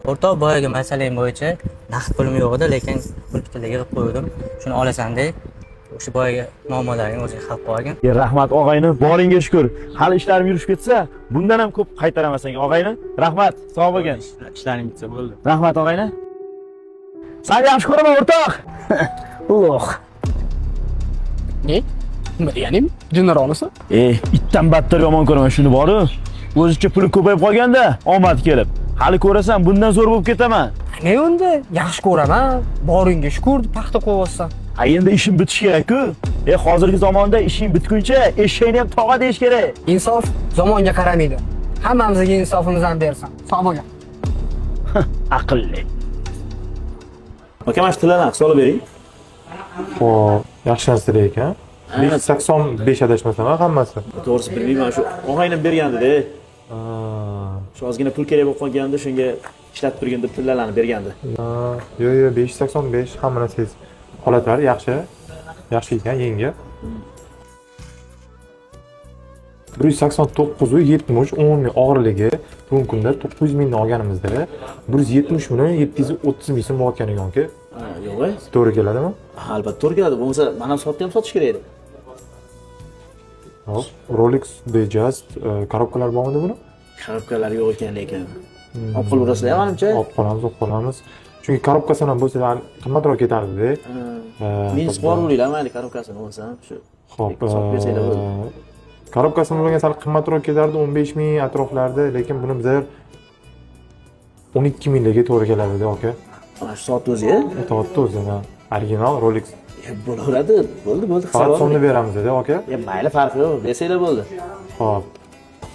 O'rtoq boyagi masalang bo'yicha naqd pulim yo'q edi, lekin pul bitaliga qilib qo'ydim. Shuni olasan-da. O'sha boyagi muammolaringni o'zing hal qilgin. Rahmat og'ayni, boringga shukr. Hali ishlarim yurishib ketsa, bundan ham ko'p qaytaraman senga og'ayni. Rahmat, sog' bo'lgin. Ishlaring bitsa bo'ldi. Rahmat og'ayni. Seni yaxshi ko'raman o'rtoq. Ulug'. Ne? Nima deganing? Jinlar olsa? Itdan battar yomon ko'raman shuni bor-ku. O'zicha puli ko'payib qolganda, omad kelib. Hali ko'rasan, bundan zo'r bo'lib ketaman. Ne unda? Yaxshi ko'raman. Boringga shukr, paxta qo'yapsan. Endi ishim bitishi kerak-ku. Hozirgi zamonda ishing bitguncha eshakni ham tog'a deyish kerak. Insof zamonga qaramaydi. Hammamizga insofimizni bersin. Sog' bo'ling. Aqlli. Aka, mana shu tillarni hisoblab bering. Xo'p, yaxshi narsa ekan. 185 adashmasam hammasi. To'g'risi bilmayman, shu og'aynim bergandi-da. Shu ozgina pul kerak bo'lib qolganda, shunga ishlatib turgin deb tillarni bergandi. Yo'q, 585 hamma narsangiz holatlari yaxshi. Yaxshi ekan, yengil. 189 70 umumiy og'irligi bugungi kunda 900 mingdan olganimizda 170 million 730 ming so'm bo'layotgan ekan-ku. Yo'q-a? To'g'ri keladimi? Albatta to'g'ri keladi. Bo'lmasa, mana ham sotib ham sotish kerak edi. Hop, Rolex Digest korobkalar bormi buni? Korobkalar yo'q ekan lekin. Olib qolib urasizlar, menimcha. Olib qolamiz. Chunki korobkasi ham bo'lsa qimmatroq ketardi-da. Minus borurlar, mayli korobkasini bo'lsa ham shu. Xo'p, sotib bersanglar bo'ladi. korobkasini bo'lgan sal qimmatroq ketardi, 15 ming atroflarida, lekin buni bizlar 12 minglarga to'g'ri keladi-da, aka. Mana shu soat o'zi-ya? Soatni o'zi, original Rolex. Bo'laveradi. Bo'ldi. Soat so'mni beramiz-da, aka. Mayli, farqi yo'q. Bersanglar bo'ldi. Xo'p.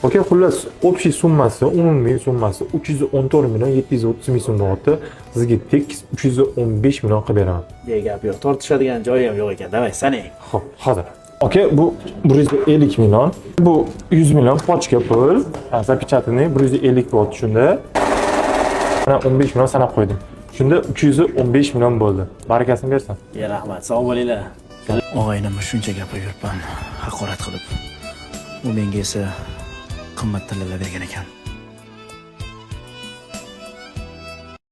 Aka, xullas, общий summasi, umumiy summasi 314 million 730 ming so'm bo'lyapti. Sizga tekis 315 million qilib beraman. Gap yo'q. Tortishadigan joyi ham yo'q ekan. Davay, sanang. Xo'p, hozir. Aka, bu 150 million, bu 100 million pochka pul, zapечатанный 150 bo'ldi shunda. Mana 15 million sanab qo'ydim. Shunda 315 million bo'ldi. Barakasini bersin. Rahmat, sog' bo'linglar. Og'aynimni shuncha gapirib yuribman, haqorat qilib. U menga esa qimmat tillar bergan ekan.